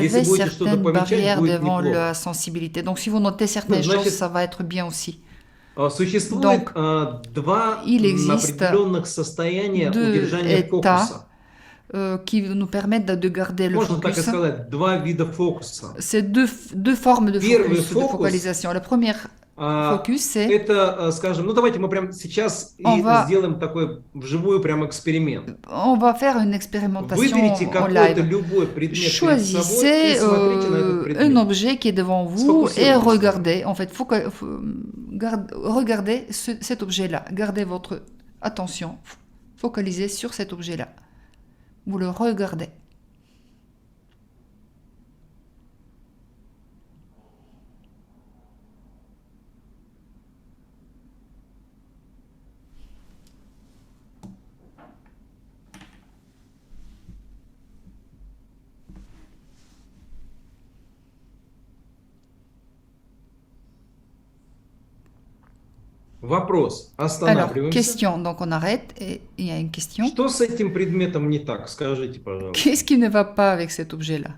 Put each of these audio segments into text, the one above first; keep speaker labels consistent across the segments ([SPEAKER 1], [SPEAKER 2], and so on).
[SPEAKER 1] Если
[SPEAKER 2] enlever
[SPEAKER 1] будете что-то
[SPEAKER 2] certaines
[SPEAKER 1] помечать,
[SPEAKER 2] barrières
[SPEAKER 1] будет
[SPEAKER 2] devant
[SPEAKER 1] неплохо.
[SPEAKER 2] la sensibilité. Donc, si vous notez certaines choses,
[SPEAKER 1] Значит,
[SPEAKER 2] ça va être bien aussi.
[SPEAKER 1] существует
[SPEAKER 2] Donc,
[SPEAKER 1] два
[SPEAKER 2] il existe
[SPEAKER 1] определенных состояния
[SPEAKER 2] deux
[SPEAKER 1] удержания
[SPEAKER 2] états
[SPEAKER 1] фокуса.
[SPEAKER 2] qui nous permettent de garder le
[SPEAKER 1] Можно так и
[SPEAKER 2] focus.
[SPEAKER 1] сказать, два вида фокуса.
[SPEAKER 2] C'est deux formes de
[SPEAKER 1] Первый
[SPEAKER 2] focus, de
[SPEAKER 1] фокус
[SPEAKER 2] focalisation. La première focus, c'est
[SPEAKER 1] это, скажем, ну давайте мы прямо сейчас
[SPEAKER 2] on
[SPEAKER 1] и
[SPEAKER 2] va,
[SPEAKER 1] сделаем такой вживую прям эксперимент.
[SPEAKER 2] on va faire une
[SPEAKER 1] Выберите
[SPEAKER 2] expérimentation en
[SPEAKER 1] какой-то
[SPEAKER 2] live.
[SPEAKER 1] любой предмет перед собой и
[SPEAKER 2] Choisissez
[SPEAKER 1] смотрите на этот
[SPEAKER 2] un
[SPEAKER 1] предмет.
[SPEAKER 2] objet qui est devant vous et
[SPEAKER 1] Сфокусируйтесь на нем.
[SPEAKER 2] regardez. En fait, regardez cet objet-là. Gardez votre attention focalisée sur cet objet-là. Vous le regardez.
[SPEAKER 1] Вопрос.
[SPEAKER 2] Alors,
[SPEAKER 1] Останавливаемся.
[SPEAKER 2] question. Donc, on arrête et il y a une question.
[SPEAKER 1] Что с этим предметом не так? Скажите, пожалуйста.
[SPEAKER 2] Qu'est-ce qui ne va pas avec cet objet-là?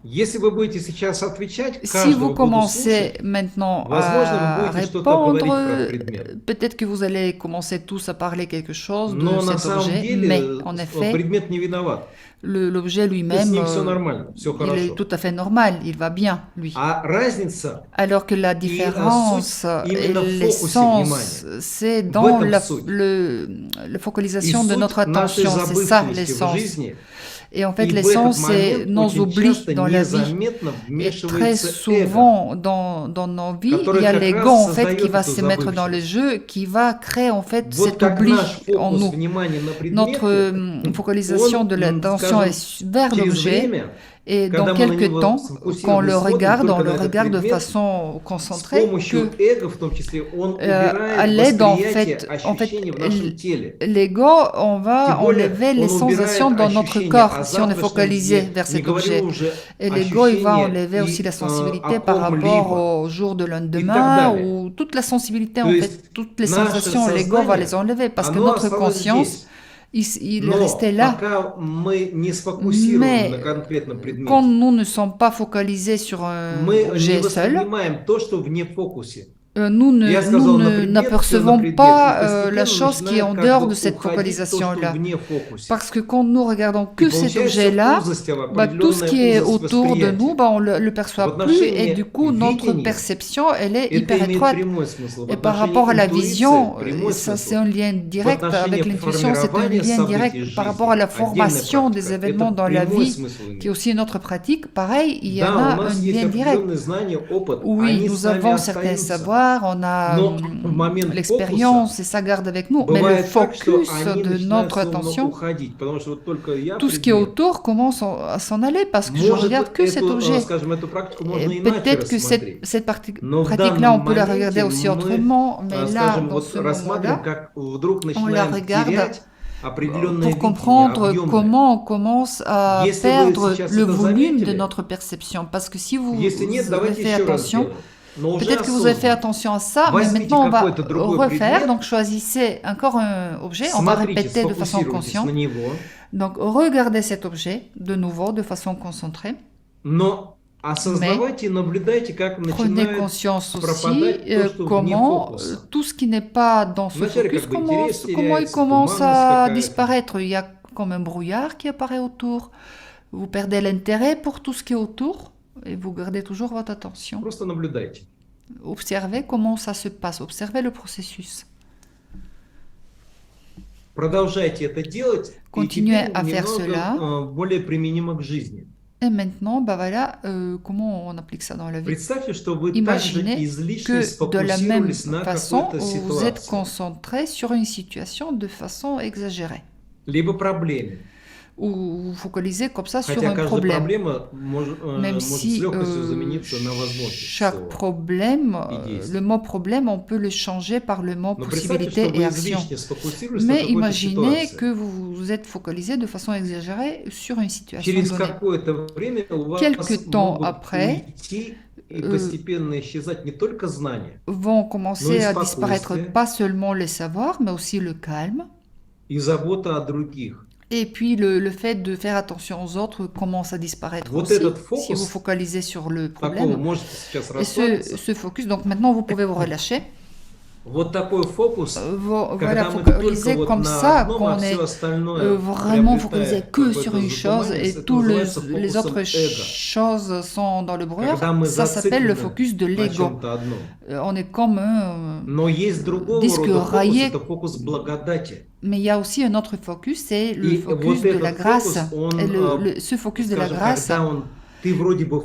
[SPEAKER 1] Если вы будете сейчас отвечать,
[SPEAKER 2] Si
[SPEAKER 1] каждого
[SPEAKER 2] vous
[SPEAKER 1] буду
[SPEAKER 2] commencez
[SPEAKER 1] слушать,
[SPEAKER 2] maintenant
[SPEAKER 1] возможно, вы
[SPEAKER 2] à
[SPEAKER 1] будете что-то говорить про
[SPEAKER 2] répondre,
[SPEAKER 1] предмет.
[SPEAKER 2] peut-être que vous allez commencer tous à parler quelque chose de
[SPEAKER 1] Но на
[SPEAKER 2] cet
[SPEAKER 1] самом
[SPEAKER 2] objet,
[SPEAKER 1] деле
[SPEAKER 2] mais en effet,
[SPEAKER 1] предмет не виноват.
[SPEAKER 2] l'objet
[SPEAKER 1] С
[SPEAKER 2] lui-même,
[SPEAKER 1] ним все нормально, все
[SPEAKER 2] il est
[SPEAKER 1] хорошо.
[SPEAKER 2] tout à fait normal, il va bien, lui.
[SPEAKER 1] А разница
[SPEAKER 2] Alors que la
[SPEAKER 1] и
[SPEAKER 2] différence
[SPEAKER 1] суть
[SPEAKER 2] et
[SPEAKER 1] именно в фокусе
[SPEAKER 2] l'essence,
[SPEAKER 1] внимания.
[SPEAKER 2] c'est
[SPEAKER 1] В
[SPEAKER 2] dans
[SPEAKER 1] этом суть.
[SPEAKER 2] la
[SPEAKER 1] И
[SPEAKER 2] focalisation de
[SPEAKER 1] суть
[SPEAKER 2] notre
[SPEAKER 1] нашей
[SPEAKER 2] attention, c'est ça
[SPEAKER 1] забывчивости в
[SPEAKER 2] l'essence.
[SPEAKER 1] жизни.
[SPEAKER 2] Et en fait,
[SPEAKER 1] И в этот
[SPEAKER 2] l'essence, c'est
[SPEAKER 1] момент
[SPEAKER 2] nos
[SPEAKER 1] очень
[SPEAKER 2] oublis
[SPEAKER 1] часто
[SPEAKER 2] dans la vie.
[SPEAKER 1] незаметно
[SPEAKER 2] Et très
[SPEAKER 1] вмешивается эго,
[SPEAKER 2] souvent dans nos vies, il
[SPEAKER 1] которое
[SPEAKER 2] y a
[SPEAKER 1] как
[SPEAKER 2] l'ego
[SPEAKER 1] раз
[SPEAKER 2] en fait qui
[SPEAKER 1] создает
[SPEAKER 2] va
[SPEAKER 1] эту
[SPEAKER 2] se mettre dans le
[SPEAKER 1] забывчивость.
[SPEAKER 2] jeu, qui va créer en fait
[SPEAKER 1] Вот
[SPEAKER 2] cet
[SPEAKER 1] как
[SPEAKER 2] oubli
[SPEAKER 1] наш
[SPEAKER 2] en
[SPEAKER 1] фокус
[SPEAKER 2] nous.
[SPEAKER 1] внимания на
[SPEAKER 2] Notre
[SPEAKER 1] предмете,
[SPEAKER 2] focalisation de l'attention
[SPEAKER 1] скажем,
[SPEAKER 2] est vers
[SPEAKER 1] через
[SPEAKER 2] l'objet
[SPEAKER 1] время,
[SPEAKER 2] et dans
[SPEAKER 1] когда мы на
[SPEAKER 2] quelques
[SPEAKER 1] него
[SPEAKER 2] temps, quand on
[SPEAKER 1] сфокусированы
[SPEAKER 2] le
[SPEAKER 1] смотрим
[SPEAKER 2] regarde, on
[SPEAKER 1] только
[SPEAKER 2] le
[SPEAKER 1] на этот
[SPEAKER 2] regarde de
[SPEAKER 1] предмет,
[SPEAKER 2] façon
[SPEAKER 1] с
[SPEAKER 2] concentrée,
[SPEAKER 1] помощью
[SPEAKER 2] que
[SPEAKER 1] эго в том числе он
[SPEAKER 2] à
[SPEAKER 1] убирает
[SPEAKER 2] l'aide en
[SPEAKER 1] восприятие,
[SPEAKER 2] fait,
[SPEAKER 1] ощущения в нашем теле.
[SPEAKER 2] l'ego, on va
[SPEAKER 1] Тем более
[SPEAKER 2] enlever les
[SPEAKER 1] он
[SPEAKER 2] sensations
[SPEAKER 1] убирает
[SPEAKER 2] dans notre
[SPEAKER 1] ощущение
[SPEAKER 2] corps
[SPEAKER 1] о
[SPEAKER 2] si on est
[SPEAKER 1] завтрашнем
[SPEAKER 2] focalisé
[SPEAKER 1] дне,
[SPEAKER 2] vers
[SPEAKER 1] не
[SPEAKER 2] cet
[SPEAKER 1] говорю
[SPEAKER 2] objet.
[SPEAKER 1] уже
[SPEAKER 2] Et l'ego, il va
[SPEAKER 1] ощущение
[SPEAKER 2] enlever aussi
[SPEAKER 1] и
[SPEAKER 2] la sensibilité
[SPEAKER 1] о
[SPEAKER 2] par rapport
[SPEAKER 1] ком-либо
[SPEAKER 2] au jour de
[SPEAKER 1] и так
[SPEAKER 2] lendemain
[SPEAKER 1] далее.
[SPEAKER 2] ou toute la sensibilité
[SPEAKER 1] То
[SPEAKER 2] en
[SPEAKER 1] есть
[SPEAKER 2] fait, toutes les
[SPEAKER 1] наше
[SPEAKER 2] sensations, l'ego va
[SPEAKER 1] сознание,
[SPEAKER 2] les enlever parce que
[SPEAKER 1] оно
[SPEAKER 2] notre
[SPEAKER 1] осталось
[SPEAKER 2] conscience,
[SPEAKER 1] здесь.
[SPEAKER 2] il est
[SPEAKER 1] Но
[SPEAKER 2] resté là.
[SPEAKER 1] пока мы не сфокусированы на
[SPEAKER 2] Mais
[SPEAKER 1] конкретном
[SPEAKER 2] quand
[SPEAKER 1] предмете,
[SPEAKER 2] nous ne sommes pas focalisés sur un
[SPEAKER 1] мы не
[SPEAKER 2] objet seul,
[SPEAKER 1] воспринимаем то, что вне фокусе.
[SPEAKER 2] nous
[SPEAKER 1] Я
[SPEAKER 2] nous
[SPEAKER 1] сказал на
[SPEAKER 2] ne-
[SPEAKER 1] предмет, все на
[SPEAKER 2] n'apercevons
[SPEAKER 1] предмет, и
[SPEAKER 2] pas la
[SPEAKER 1] постепенно
[SPEAKER 2] chose qui est en
[SPEAKER 1] начинает как
[SPEAKER 2] dehors
[SPEAKER 1] бы
[SPEAKER 2] de cette
[SPEAKER 1] уходить то, что
[SPEAKER 2] focalisation-là.
[SPEAKER 1] вне фокусе.
[SPEAKER 2] Parce que quand nous regardons
[SPEAKER 1] И
[SPEAKER 2] que cet
[SPEAKER 1] получается
[SPEAKER 2] objet-là,
[SPEAKER 1] узость,
[SPEAKER 2] tout ce qui est
[SPEAKER 1] определенная узость
[SPEAKER 2] autour de nous,
[SPEAKER 1] восприятия.
[SPEAKER 2] on ne le
[SPEAKER 1] В
[SPEAKER 2] perçoit plus et
[SPEAKER 1] отношении
[SPEAKER 2] du coup notre
[SPEAKER 1] видения
[SPEAKER 2] perception, elle est
[SPEAKER 1] это
[SPEAKER 2] hyper
[SPEAKER 1] имеет
[SPEAKER 2] étroite.
[SPEAKER 1] прямой смысл. В
[SPEAKER 2] Et par
[SPEAKER 1] отношении
[SPEAKER 2] rapport à la
[SPEAKER 1] интуиции
[SPEAKER 2] vision,
[SPEAKER 1] прямой
[SPEAKER 2] ça c'est
[SPEAKER 1] смысл.
[SPEAKER 2] un lien
[SPEAKER 1] В
[SPEAKER 2] direct avec
[SPEAKER 1] отношении
[SPEAKER 2] l'intuition, c'est un
[SPEAKER 1] формирования
[SPEAKER 2] lien
[SPEAKER 1] событий
[SPEAKER 2] direct par rapport à
[SPEAKER 1] жизни,
[SPEAKER 2] la
[SPEAKER 1] отдельная
[SPEAKER 2] formation des
[SPEAKER 1] практика,
[SPEAKER 2] événements
[SPEAKER 1] это
[SPEAKER 2] dans la
[SPEAKER 1] прямой
[SPEAKER 2] vie,
[SPEAKER 1] смысл
[SPEAKER 2] qui est
[SPEAKER 1] имеет.
[SPEAKER 2] aussi une autre pratique. Pareil, il y en
[SPEAKER 1] Да, у
[SPEAKER 2] a un
[SPEAKER 1] нас есть
[SPEAKER 2] lien direct.
[SPEAKER 1] определенные знания, опыт,
[SPEAKER 2] Oui,
[SPEAKER 1] они
[SPEAKER 2] nous
[SPEAKER 1] с нами
[SPEAKER 2] avons certains
[SPEAKER 1] остаются.
[SPEAKER 2] savoirs, on a
[SPEAKER 1] Но в момент фокуса
[SPEAKER 2] l'expérience et ça garde avec nous, mais le
[SPEAKER 1] бывает так, что
[SPEAKER 2] focus
[SPEAKER 1] они
[SPEAKER 2] de
[SPEAKER 1] начинают
[SPEAKER 2] notre
[SPEAKER 1] словно
[SPEAKER 2] attention,
[SPEAKER 1] уходить, потому что вот только я
[SPEAKER 2] tout ce qui est
[SPEAKER 1] предмет.
[SPEAKER 2] autour commence à s'en aller parce que je
[SPEAKER 1] Может,
[SPEAKER 2] regarde que cet
[SPEAKER 1] эту,
[SPEAKER 2] objet.
[SPEAKER 1] скажем, эту практику
[SPEAKER 2] Et
[SPEAKER 1] можно иначе
[SPEAKER 2] peut-être que
[SPEAKER 1] рассмотреть.
[SPEAKER 2] cette
[SPEAKER 1] Но в
[SPEAKER 2] pratique-là,
[SPEAKER 1] данном
[SPEAKER 2] on peut la
[SPEAKER 1] моменте
[SPEAKER 2] regarder aussi
[SPEAKER 1] мы,
[SPEAKER 2] autrement, mais là,
[SPEAKER 1] скажем,
[SPEAKER 2] dans
[SPEAKER 1] вот
[SPEAKER 2] ce
[SPEAKER 1] рассматриваем,
[SPEAKER 2] moment-là,
[SPEAKER 1] как вдруг
[SPEAKER 2] on la
[SPEAKER 1] начинаем
[SPEAKER 2] regarde
[SPEAKER 1] терять определенное
[SPEAKER 2] pour
[SPEAKER 1] видение,
[SPEAKER 2] comprendre
[SPEAKER 1] объемное.
[SPEAKER 2] comment on commence à
[SPEAKER 1] Если вы
[SPEAKER 2] perdre
[SPEAKER 1] сейчас
[SPEAKER 2] le
[SPEAKER 1] это
[SPEAKER 2] volume de
[SPEAKER 1] заметили,
[SPEAKER 2] notre perception. Parce que si vous
[SPEAKER 1] если нет,
[SPEAKER 2] avez
[SPEAKER 1] давайте
[SPEAKER 2] fait
[SPEAKER 1] еще раз
[SPEAKER 2] attention,
[SPEAKER 1] сделаем. Но уже
[SPEAKER 2] peut-être que vous avez fait
[SPEAKER 1] осознанно.
[SPEAKER 2] attention à ça, mais
[SPEAKER 1] Возьмите
[SPEAKER 2] maintenant on va
[SPEAKER 1] какой-то другой
[SPEAKER 2] refaire.
[SPEAKER 1] предмет,
[SPEAKER 2] Donc choisissez encore un objet, on va
[SPEAKER 1] смотрите,
[SPEAKER 2] répéter de façon
[SPEAKER 1] сфокусируйтесь
[SPEAKER 2] consciente.
[SPEAKER 1] на него,
[SPEAKER 2] Donc regardez cet objet de nouveau de façon concentrée.
[SPEAKER 1] но осознавайте и наблюдайте, как
[SPEAKER 2] Prenez
[SPEAKER 1] начинает
[SPEAKER 2] conscience aussi
[SPEAKER 1] пропадать то, что вне
[SPEAKER 2] comment
[SPEAKER 1] фокуса.
[SPEAKER 2] tout ce qui n'est pas dans ce
[SPEAKER 1] Вначале
[SPEAKER 2] focus,
[SPEAKER 1] как бы интерес
[SPEAKER 2] comment il
[SPEAKER 1] теряется,
[SPEAKER 2] commence
[SPEAKER 1] туманность
[SPEAKER 2] à
[SPEAKER 1] какая-то.
[SPEAKER 2] disparaître. Il y a comme un brouillard qui apparaît autour. Vous perdez l'intérêt pour tout ce qui est autour et vous gardez toujours votre attention.
[SPEAKER 1] Просто наблюдайте.
[SPEAKER 2] Observez comment ça se passe, observez le processus.
[SPEAKER 1] Продолжайте это делать, и
[SPEAKER 2] Continuez
[SPEAKER 1] теперь
[SPEAKER 2] à faire cela.
[SPEAKER 1] немного более применимо к жизни.
[SPEAKER 2] Et maintenant, bah voilà, comment on applique ça dans la vie.
[SPEAKER 1] Представьте, что вы также
[SPEAKER 2] Imaginez
[SPEAKER 1] излишне
[SPEAKER 2] que de la même
[SPEAKER 1] сфокусировались на
[SPEAKER 2] façon,
[SPEAKER 1] какой-то
[SPEAKER 2] vous êtes
[SPEAKER 1] ситуации,
[SPEAKER 2] concentré sur une situation de façon exagérée.
[SPEAKER 1] либо проблеме.
[SPEAKER 2] Ou vous focalisez comme ça sur
[SPEAKER 1] Хотя
[SPEAKER 2] un
[SPEAKER 1] каждая
[SPEAKER 2] problème.
[SPEAKER 1] проблема может
[SPEAKER 2] Même
[SPEAKER 1] с
[SPEAKER 2] si
[SPEAKER 1] легкостью замениться на возможность.
[SPEAKER 2] chaque problème,
[SPEAKER 1] действие.
[SPEAKER 2] le mot problème, on peut le changer par le mot
[SPEAKER 1] Но представьте,
[SPEAKER 2] possibilité
[SPEAKER 1] что
[SPEAKER 2] et
[SPEAKER 1] вы
[SPEAKER 2] action.
[SPEAKER 1] излишне сфокусировались на
[SPEAKER 2] Mais
[SPEAKER 1] какой-то
[SPEAKER 2] imaginez
[SPEAKER 1] ситуации.
[SPEAKER 2] que vous vous êtes focalisé de façon exagérée sur une situation
[SPEAKER 1] Через
[SPEAKER 2] donnée.
[SPEAKER 1] какое-то время у вас
[SPEAKER 2] Quelque temps
[SPEAKER 1] могут
[SPEAKER 2] après,
[SPEAKER 1] уйти и постепенно исчезать не только знания,
[SPEAKER 2] vont
[SPEAKER 1] но
[SPEAKER 2] commencer
[SPEAKER 1] и
[SPEAKER 2] à disparaître
[SPEAKER 1] спокойствие,
[SPEAKER 2] pas seulement les savoirs, mais aussi le calme,
[SPEAKER 1] и забота о других.
[SPEAKER 2] Et puis le fait de faire attention aux autres commence à disparaître
[SPEAKER 1] Вот
[SPEAKER 2] aussi,
[SPEAKER 1] этот
[SPEAKER 2] si vous
[SPEAKER 1] фокус,
[SPEAKER 2] focalisez sur le
[SPEAKER 1] такого,
[SPEAKER 2] problème.
[SPEAKER 1] можете сейчас
[SPEAKER 2] Et
[SPEAKER 1] расслабиться.
[SPEAKER 2] ce focus, donc maintenant vous pouvez vous relâcher.
[SPEAKER 1] Вот такой фокус,
[SPEAKER 2] Voilà,
[SPEAKER 1] когда мы только
[SPEAKER 2] focaliser
[SPEAKER 1] вот
[SPEAKER 2] comme
[SPEAKER 1] на
[SPEAKER 2] ça,
[SPEAKER 1] одном, а
[SPEAKER 2] qu'on
[SPEAKER 1] все
[SPEAKER 2] est
[SPEAKER 1] остальное
[SPEAKER 2] vraiment focalisé
[SPEAKER 1] приобретает
[SPEAKER 2] que sur
[SPEAKER 1] какое-то
[SPEAKER 2] une chose
[SPEAKER 1] затуманивание,
[SPEAKER 2] et
[SPEAKER 1] это
[SPEAKER 2] tous
[SPEAKER 1] называется
[SPEAKER 2] les
[SPEAKER 1] фокусом
[SPEAKER 2] autres
[SPEAKER 1] эго.
[SPEAKER 2] choses sont dans le brouillard,
[SPEAKER 1] Когда мы
[SPEAKER 2] ça s'appelle le
[SPEAKER 1] зациклены
[SPEAKER 2] focus de
[SPEAKER 1] на
[SPEAKER 2] l'ego.
[SPEAKER 1] чем-то одном.
[SPEAKER 2] On est comme un
[SPEAKER 1] Но есть другого
[SPEAKER 2] disque
[SPEAKER 1] рода фокус,
[SPEAKER 2] rayé,
[SPEAKER 1] это фокус благодати.
[SPEAKER 2] mais il y a aussi un autre focus, c'est le
[SPEAKER 1] И
[SPEAKER 2] focus
[SPEAKER 1] вот
[SPEAKER 2] de la
[SPEAKER 1] этот
[SPEAKER 2] grâce.
[SPEAKER 1] фокус, он,
[SPEAKER 2] Et ce focus de la
[SPEAKER 1] скажем,
[SPEAKER 2] grâce,
[SPEAKER 1] когда ты вроде бы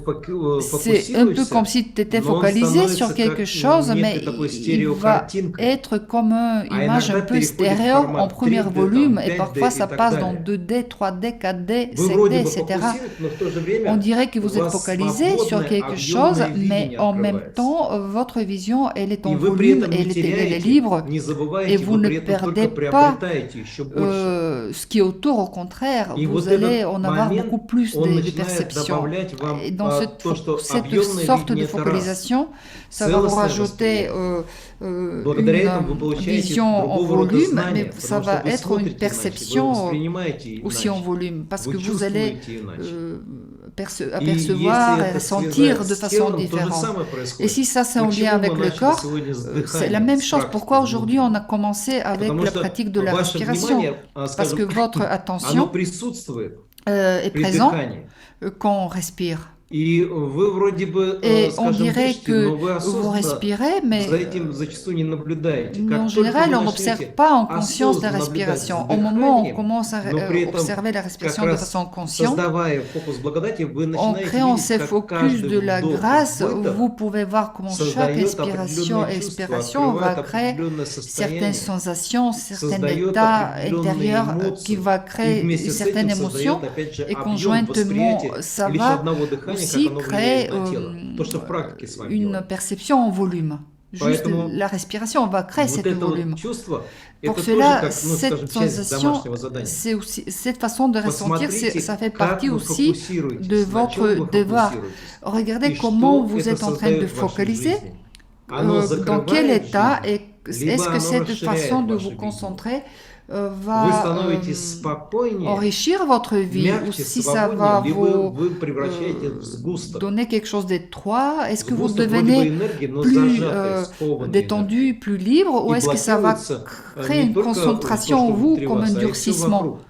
[SPEAKER 2] c'est un peu comme
[SPEAKER 1] фокусируешься,
[SPEAKER 2] si tu étais
[SPEAKER 1] но он
[SPEAKER 2] focalisé
[SPEAKER 1] становится
[SPEAKER 2] sur quelque
[SPEAKER 1] как
[SPEAKER 2] chose, mais
[SPEAKER 1] некой такой
[SPEAKER 2] il va
[SPEAKER 1] стереокартинкой.
[SPEAKER 2] être comme une
[SPEAKER 1] А
[SPEAKER 2] image un
[SPEAKER 1] иногда
[SPEAKER 2] peu
[SPEAKER 1] переходит в
[SPEAKER 2] stéréo en
[SPEAKER 1] формат
[SPEAKER 2] premier
[SPEAKER 1] 3D,
[SPEAKER 2] volume,
[SPEAKER 1] там,
[SPEAKER 2] et
[SPEAKER 1] 5D
[SPEAKER 2] parfois ça
[SPEAKER 1] и так
[SPEAKER 2] passe dans
[SPEAKER 1] далее.
[SPEAKER 2] 2D, 3D, 4D,
[SPEAKER 1] Вы
[SPEAKER 2] 5D,
[SPEAKER 1] вроде бы
[SPEAKER 2] etc.
[SPEAKER 1] фокусируете, но в то же
[SPEAKER 2] On
[SPEAKER 1] время
[SPEAKER 2] dirait que
[SPEAKER 1] у
[SPEAKER 2] vous êtes
[SPEAKER 1] вас
[SPEAKER 2] focalisé sur
[SPEAKER 1] свободное,
[SPEAKER 2] quelque chose,
[SPEAKER 1] объемное
[SPEAKER 2] mais
[SPEAKER 1] видение
[SPEAKER 2] en même
[SPEAKER 1] открывается.
[SPEAKER 2] temps, votre vision, elle est en
[SPEAKER 1] И вы при
[SPEAKER 2] volume,
[SPEAKER 1] этом
[SPEAKER 2] elle
[SPEAKER 1] не
[SPEAKER 2] est
[SPEAKER 1] теряете,
[SPEAKER 2] libre,
[SPEAKER 1] не
[SPEAKER 2] et
[SPEAKER 1] забываете,
[SPEAKER 2] vous
[SPEAKER 1] вы
[SPEAKER 2] ne
[SPEAKER 1] при этом только
[SPEAKER 2] perdez pas
[SPEAKER 1] приобретаете еще больше.
[SPEAKER 2] ce qui est autour, au contraire,
[SPEAKER 1] И
[SPEAKER 2] vous
[SPEAKER 1] вот
[SPEAKER 2] allez
[SPEAKER 1] этот
[SPEAKER 2] en avoir
[SPEAKER 1] момент,
[SPEAKER 2] beaucoup plus
[SPEAKER 1] он
[SPEAKER 2] de
[SPEAKER 1] начинает
[SPEAKER 2] perceptions.
[SPEAKER 1] добавлять вам
[SPEAKER 2] Et dans
[SPEAKER 1] то, что
[SPEAKER 2] cette
[SPEAKER 1] объемное
[SPEAKER 2] sorte de
[SPEAKER 1] видение это раз.
[SPEAKER 2] focalisation, ça va vous
[SPEAKER 1] Целостное
[SPEAKER 2] rajouter
[SPEAKER 1] восприятие. Благодаря этому вы
[SPEAKER 2] une
[SPEAKER 1] получаете
[SPEAKER 2] vision en
[SPEAKER 1] другого рода
[SPEAKER 2] volume,
[SPEAKER 1] знания,
[SPEAKER 2] mais ça
[SPEAKER 1] потому что
[SPEAKER 2] va
[SPEAKER 1] вы
[SPEAKER 2] être une
[SPEAKER 1] смотрите иначе, вы
[SPEAKER 2] perception
[SPEAKER 1] воспринимаете
[SPEAKER 2] aussi en
[SPEAKER 1] иначе,
[SPEAKER 2] volume, parce
[SPEAKER 1] вы
[SPEAKER 2] que vous allez
[SPEAKER 1] чувствуете иначе.
[SPEAKER 2] percevoir
[SPEAKER 1] И если
[SPEAKER 2] et
[SPEAKER 1] это
[SPEAKER 2] ressentir
[SPEAKER 1] связано
[SPEAKER 2] de
[SPEAKER 1] с
[SPEAKER 2] façon
[SPEAKER 1] телом, то же
[SPEAKER 2] différente.
[SPEAKER 1] самое
[SPEAKER 2] Et
[SPEAKER 1] происходит.
[SPEAKER 2] si ça c'est en lien
[SPEAKER 1] Почему
[SPEAKER 2] avec
[SPEAKER 1] мы
[SPEAKER 2] le
[SPEAKER 1] начали
[SPEAKER 2] corps,
[SPEAKER 1] сегодня с
[SPEAKER 2] c'est la
[SPEAKER 1] дыханием,
[SPEAKER 2] même
[SPEAKER 1] с
[SPEAKER 2] chose. Pourquoi
[SPEAKER 1] практикой
[SPEAKER 2] aujourd'hui on
[SPEAKER 1] внутренней?
[SPEAKER 2] a commencé avec
[SPEAKER 1] Потому
[SPEAKER 2] la
[SPEAKER 1] что
[SPEAKER 2] pratique de la
[SPEAKER 1] ваше
[SPEAKER 2] respiration?
[SPEAKER 1] внимание,
[SPEAKER 2] Parce que
[SPEAKER 1] скажем,
[SPEAKER 2] votre
[SPEAKER 1] оно
[SPEAKER 2] attention
[SPEAKER 1] присутствует
[SPEAKER 2] est
[SPEAKER 1] при
[SPEAKER 2] présente
[SPEAKER 1] дыхании.
[SPEAKER 2] quand on respire.
[SPEAKER 1] И вы вроде бы,
[SPEAKER 2] Et on
[SPEAKER 1] скажем,
[SPEAKER 2] dirait
[SPEAKER 1] дышите, но
[SPEAKER 2] que
[SPEAKER 1] вы
[SPEAKER 2] vous
[SPEAKER 1] осознанно
[SPEAKER 2] respirez, mais
[SPEAKER 1] за этим зачастую не наблюдаете.
[SPEAKER 2] en
[SPEAKER 1] Как только
[SPEAKER 2] général,
[SPEAKER 1] вы
[SPEAKER 2] on n'observe
[SPEAKER 1] начнете
[SPEAKER 2] pas en conscience la
[SPEAKER 1] осознанно наблюдать за
[SPEAKER 2] respiration. Au moment où on
[SPEAKER 1] дыханием,
[SPEAKER 2] commence à
[SPEAKER 1] но при этом
[SPEAKER 2] observer la
[SPEAKER 1] как
[SPEAKER 2] respiration de
[SPEAKER 1] раз
[SPEAKER 2] façon consciente,
[SPEAKER 1] создавая фокус благодати, вы
[SPEAKER 2] en
[SPEAKER 1] начинаете
[SPEAKER 2] créant ces
[SPEAKER 1] видеть, как
[SPEAKER 2] focus
[SPEAKER 1] каждый
[SPEAKER 2] de la
[SPEAKER 1] вдох
[SPEAKER 2] grâce,
[SPEAKER 1] и выдох
[SPEAKER 2] vous pouvez voir comment chaque
[SPEAKER 1] создает
[SPEAKER 2] inspiration
[SPEAKER 1] определенные
[SPEAKER 2] et
[SPEAKER 1] чувства,
[SPEAKER 2] expiration va
[SPEAKER 1] открывает
[SPEAKER 2] créer
[SPEAKER 1] определенное
[SPEAKER 2] certaines
[SPEAKER 1] состояние,
[SPEAKER 2] sensations, certains
[SPEAKER 1] создает
[SPEAKER 2] états
[SPEAKER 1] определенные
[SPEAKER 2] intérieurs qui
[SPEAKER 1] эмоции,
[SPEAKER 2] va
[SPEAKER 1] и
[SPEAKER 2] créer
[SPEAKER 1] вместе с
[SPEAKER 2] certaines
[SPEAKER 1] этим
[SPEAKER 2] émotions.
[SPEAKER 1] создает, опять же,
[SPEAKER 2] Et
[SPEAKER 1] объем
[SPEAKER 2] conjointement,
[SPEAKER 1] восприятия
[SPEAKER 2] ça
[SPEAKER 1] лишь
[SPEAKER 2] va
[SPEAKER 1] одного дыхания,
[SPEAKER 2] aussi
[SPEAKER 1] как оно
[SPEAKER 2] créer
[SPEAKER 1] влияет на тело. То, что в практике с вами
[SPEAKER 2] une
[SPEAKER 1] делаем.
[SPEAKER 2] perception en volume. Juste
[SPEAKER 1] Поэтому
[SPEAKER 2] la respiration va créer
[SPEAKER 1] вот
[SPEAKER 2] cet
[SPEAKER 1] это
[SPEAKER 2] volume.
[SPEAKER 1] вот чувство,
[SPEAKER 2] Pour
[SPEAKER 1] это тоже
[SPEAKER 2] cela,
[SPEAKER 1] как, ну, скажем,
[SPEAKER 2] cette
[SPEAKER 1] часть
[SPEAKER 2] sensation,
[SPEAKER 1] домашнего задания.
[SPEAKER 2] c'est aussi, cette façon de ressentir,
[SPEAKER 1] Посмотрите,
[SPEAKER 2] ça fait
[SPEAKER 1] как
[SPEAKER 2] partie
[SPEAKER 1] вы
[SPEAKER 2] aussi
[SPEAKER 1] фокусируетесь,
[SPEAKER 2] de
[SPEAKER 1] на чем
[SPEAKER 2] votre
[SPEAKER 1] вы
[SPEAKER 2] devoir.
[SPEAKER 1] фокусируетесь,
[SPEAKER 2] Regardez
[SPEAKER 1] и
[SPEAKER 2] comment
[SPEAKER 1] что
[SPEAKER 2] vous
[SPEAKER 1] это
[SPEAKER 2] êtes en train de
[SPEAKER 1] создает в вашей
[SPEAKER 2] focaliser,
[SPEAKER 1] жизни. Оно
[SPEAKER 2] dans quel
[SPEAKER 1] закрывает
[SPEAKER 2] état,
[SPEAKER 1] жизнь,
[SPEAKER 2] et
[SPEAKER 1] либо
[SPEAKER 2] est-ce que
[SPEAKER 1] оно
[SPEAKER 2] cette
[SPEAKER 1] расширяет
[SPEAKER 2] façon de
[SPEAKER 1] ваше
[SPEAKER 2] vous
[SPEAKER 1] видение.
[SPEAKER 2] concentrer
[SPEAKER 1] Вы
[SPEAKER 2] va
[SPEAKER 1] становитесь спокойнее,
[SPEAKER 2] enrichir votre vie, ou
[SPEAKER 1] мягче,
[SPEAKER 2] si ça va
[SPEAKER 1] свободнее, либо
[SPEAKER 2] vous
[SPEAKER 1] вы превращаете в сгусток.
[SPEAKER 2] donner quelque chose d'étroit, est-ce que vous
[SPEAKER 1] Сгусток вроде бы
[SPEAKER 2] devenez
[SPEAKER 1] энергии, но
[SPEAKER 2] plus
[SPEAKER 1] зажатой, скованной энергии.
[SPEAKER 2] détendu, plus libre, ou
[SPEAKER 1] И
[SPEAKER 2] est-ce que ça va
[SPEAKER 1] блокируется
[SPEAKER 2] créer
[SPEAKER 1] не
[SPEAKER 2] une
[SPEAKER 1] только то,
[SPEAKER 2] concentration
[SPEAKER 1] что
[SPEAKER 2] en vous
[SPEAKER 1] внутри
[SPEAKER 2] comme
[SPEAKER 1] вас,
[SPEAKER 2] un
[SPEAKER 1] а и все
[SPEAKER 2] durcissement?
[SPEAKER 1] вокруг.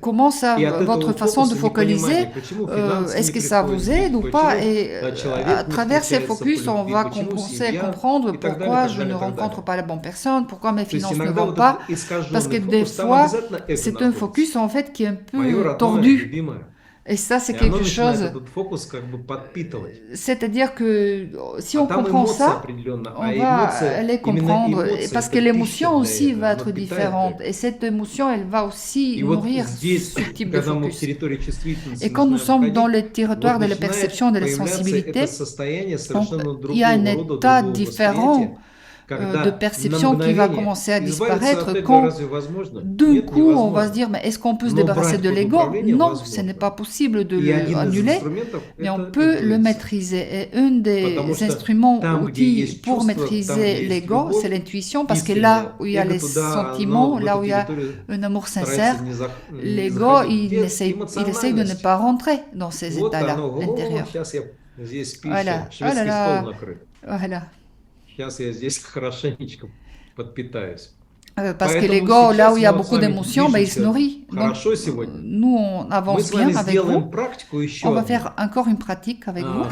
[SPEAKER 2] Comment ça,
[SPEAKER 1] И от
[SPEAKER 2] votre
[SPEAKER 1] этого
[SPEAKER 2] façon de
[SPEAKER 1] фокуса
[SPEAKER 2] focaliser,
[SPEAKER 1] непонимания, почему финансы
[SPEAKER 2] est-ce
[SPEAKER 1] не
[SPEAKER 2] que ça vous
[SPEAKER 1] приходят,
[SPEAKER 2] aide ou
[SPEAKER 1] почему
[SPEAKER 2] pas? Et
[SPEAKER 1] человек
[SPEAKER 2] à
[SPEAKER 1] не
[SPEAKER 2] travers ces
[SPEAKER 1] встречается по
[SPEAKER 2] focus, on
[SPEAKER 1] любви,
[SPEAKER 2] va
[SPEAKER 1] почему
[SPEAKER 2] commencer à
[SPEAKER 1] семья,
[SPEAKER 2] comprendre
[SPEAKER 1] и так
[SPEAKER 2] pourquoi
[SPEAKER 1] далее,
[SPEAKER 2] je
[SPEAKER 1] так
[SPEAKER 2] ne
[SPEAKER 1] далее, так
[SPEAKER 2] rencontre
[SPEAKER 1] далее.
[SPEAKER 2] pas la bonne personne, pourquoi mes
[SPEAKER 1] То есть
[SPEAKER 2] finances ne
[SPEAKER 1] иногда
[SPEAKER 2] vont
[SPEAKER 1] вот
[SPEAKER 2] pas.
[SPEAKER 1] этот искаженный
[SPEAKER 2] Parce que des
[SPEAKER 1] фокус, там
[SPEAKER 2] fois,
[SPEAKER 1] обязательно эго
[SPEAKER 2] c'est un
[SPEAKER 1] находится.
[SPEAKER 2] focus en fait qui est un
[SPEAKER 1] Мое
[SPEAKER 2] peu
[SPEAKER 1] родное,
[SPEAKER 2] tordu.
[SPEAKER 1] любимое.
[SPEAKER 2] Et ça, c'est
[SPEAKER 1] И оно
[SPEAKER 2] quelque
[SPEAKER 1] начинает
[SPEAKER 2] chose.
[SPEAKER 1] этот фокус как бы подпитывать.
[SPEAKER 2] C'est-à-dire que si
[SPEAKER 1] А
[SPEAKER 2] on
[SPEAKER 1] там
[SPEAKER 2] comprend
[SPEAKER 1] эмоция
[SPEAKER 2] ça,
[SPEAKER 1] определенно,
[SPEAKER 2] on
[SPEAKER 1] а
[SPEAKER 2] va
[SPEAKER 1] эмоция,
[SPEAKER 2] aller
[SPEAKER 1] именно
[SPEAKER 2] comprendre.
[SPEAKER 1] эмоция,
[SPEAKER 2] Parce
[SPEAKER 1] это
[SPEAKER 2] que
[SPEAKER 1] пища
[SPEAKER 2] l'émotion
[SPEAKER 1] для
[SPEAKER 2] aussi
[SPEAKER 1] эго,
[SPEAKER 2] va
[SPEAKER 1] она
[SPEAKER 2] être
[SPEAKER 1] питает
[SPEAKER 2] différente.
[SPEAKER 1] эго.
[SPEAKER 2] Et cette émotion, elle va aussi
[SPEAKER 1] И вот
[SPEAKER 2] nourrir
[SPEAKER 1] здесь,
[SPEAKER 2] ce type de
[SPEAKER 1] когда мы в
[SPEAKER 2] focus.
[SPEAKER 1] территории чувствительности
[SPEAKER 2] Et quand nous
[SPEAKER 1] начинаем
[SPEAKER 2] sommes dans
[SPEAKER 1] входить,
[SPEAKER 2] le territoire
[SPEAKER 1] вот
[SPEAKER 2] de la
[SPEAKER 1] начинает
[SPEAKER 2] perception de la
[SPEAKER 1] появляться
[SPEAKER 2] sensibilité,
[SPEAKER 1] это состояние
[SPEAKER 2] donc,
[SPEAKER 1] совершенно
[SPEAKER 2] il y a un
[SPEAKER 1] другого рода,
[SPEAKER 2] état
[SPEAKER 1] другого
[SPEAKER 2] différent
[SPEAKER 1] восприятия, когда
[SPEAKER 2] de
[SPEAKER 1] на
[SPEAKER 2] perception qui va
[SPEAKER 1] мгновение
[SPEAKER 2] commencer à
[SPEAKER 1] избавиться
[SPEAKER 2] disparaître
[SPEAKER 1] от эго
[SPEAKER 2] quand
[SPEAKER 1] разве возможно?
[SPEAKER 2] d'un
[SPEAKER 1] Нет,
[SPEAKER 2] coup on va se
[SPEAKER 1] невозможно.
[SPEAKER 2] dire mais est-ce qu'on peut se
[SPEAKER 1] Но
[SPEAKER 2] débarrasser
[SPEAKER 1] брать
[SPEAKER 2] de
[SPEAKER 1] под
[SPEAKER 2] l'ego?
[SPEAKER 1] управление
[SPEAKER 2] Non, ce n'est
[SPEAKER 1] возможно.
[SPEAKER 2] pas possible de
[SPEAKER 1] И один из
[SPEAKER 2] l'annuler,
[SPEAKER 1] инструментов
[SPEAKER 2] mais on
[SPEAKER 1] это
[SPEAKER 2] peut le
[SPEAKER 1] интуиция.
[SPEAKER 2] maîtriser. Et un des
[SPEAKER 1] Потому что
[SPEAKER 2] instruments,
[SPEAKER 1] там, где
[SPEAKER 2] outils
[SPEAKER 1] есть
[SPEAKER 2] pour
[SPEAKER 1] чувство, там,
[SPEAKER 2] maîtriser
[SPEAKER 1] где есть
[SPEAKER 2] l'ego,
[SPEAKER 1] любовь,
[SPEAKER 2] c'est l'intuition, parce que
[SPEAKER 1] искреннее,
[SPEAKER 2] là où il y a
[SPEAKER 1] эго
[SPEAKER 2] les
[SPEAKER 1] туда,
[SPEAKER 2] sentiments,
[SPEAKER 1] оно в
[SPEAKER 2] là
[SPEAKER 1] эту
[SPEAKER 2] où il y a
[SPEAKER 1] территорию
[SPEAKER 2] un amour sincère,
[SPEAKER 1] старается не
[SPEAKER 2] l'ego,
[SPEAKER 1] заходить.
[SPEAKER 2] il
[SPEAKER 1] Где
[SPEAKER 2] essaye de ne
[SPEAKER 1] эмоциональность?
[SPEAKER 2] pas rentrer dans ces
[SPEAKER 1] Вот
[SPEAKER 2] états-là
[SPEAKER 1] оно,
[SPEAKER 2] intérieurs.
[SPEAKER 1] сейчас я здесь пища,
[SPEAKER 2] Voilà. Oh là
[SPEAKER 1] шведский
[SPEAKER 2] là.
[SPEAKER 1] стол накрыт.
[SPEAKER 2] Voilà.
[SPEAKER 1] Сейчас я здесь хорошенечко подпитаюсь.
[SPEAKER 2] Parce que
[SPEAKER 1] Поэтому
[SPEAKER 2] l'ego, là où il y a
[SPEAKER 1] сейчас мы вот с
[SPEAKER 2] beaucoup
[SPEAKER 1] вами
[SPEAKER 2] d'émotions, ben, il se
[SPEAKER 1] движемся
[SPEAKER 2] nourrit. Donc,
[SPEAKER 1] хорошо сегодня.
[SPEAKER 2] nous, on
[SPEAKER 1] Мы
[SPEAKER 2] avance
[SPEAKER 1] с вами
[SPEAKER 2] bien avec
[SPEAKER 1] сделаем
[SPEAKER 2] vous.
[SPEAKER 1] практику еще
[SPEAKER 2] On va
[SPEAKER 1] одну.
[SPEAKER 2] faire encore une pratique avec vous.